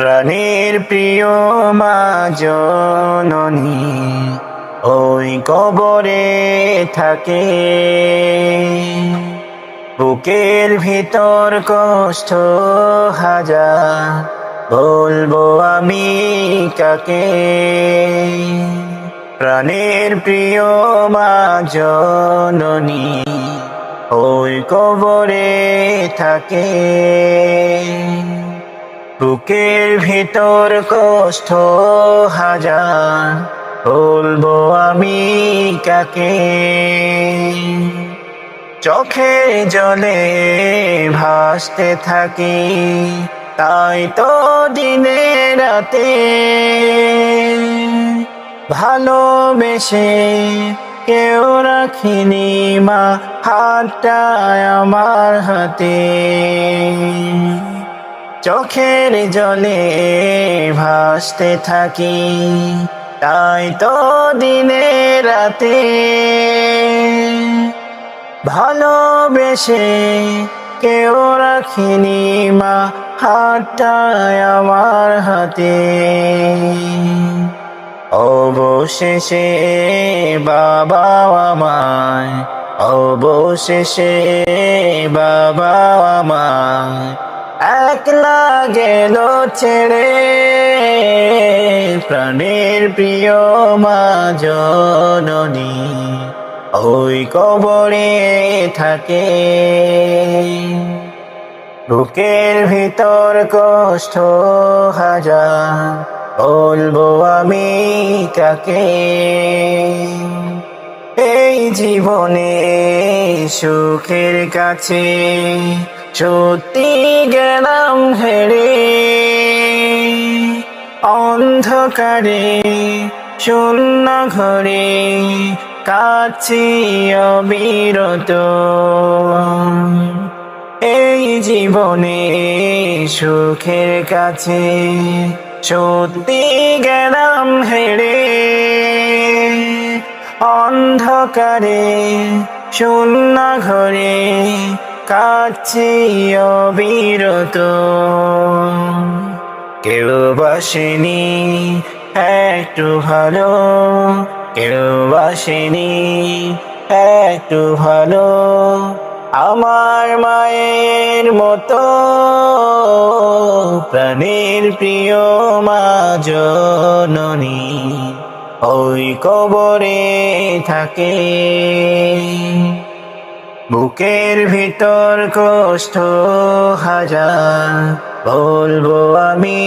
প্রাণের প্রিয় মা জননী ওই কবরে থাকে, বুকের ভিতর কষ্ট হাজার, বলবো আমি কাকে। প্রাণের প্রিয় মা জননী ওই কবরে থাকে, বুকের ভিতর কষ্ট হাজার, বলবো আমি কাকে। চোখের জলে ভাসতে থাকি, তাই তো দিনে রাতে ভালোবেসে কেউ রাখিনি মা হাতটা আমার হাতে। চোখের জলে ভাসতে থাকি, তাই তো দিনে রাতে ভালোবেসে কেউ রাখিনি মা হাতটা আমার হাতে। অবশেষে বাবা আমায়, অবশেষে বাবা আমায় একলা গেল ছেড়ে। প্রাণের প্রিয় মা জননী ওই কবরে থাকে, বুকের ভিতর কষ্ট হাজার, বলবো আমি কাকে। এই জীবনে সুখের কাছে সত্যি গেলাম হেরে, অন্ধকারে শূন্য ঘরে কাছি অবিরত। এই জীবনে সুখের কাছে সত্যি গেলাম হেরে, অন্ধকারে শূন্য ঘরে কাছি অবিরত। কেউ বাসেনি একটু ভালো, কেউ বাসেনি একটু ভালো আমার মায়ের মতো। প্রাণের প্রিয় মা জননী ওই কবরে থাকে, বুকের ভিতর কষ্ট হাজার, বলবো আমি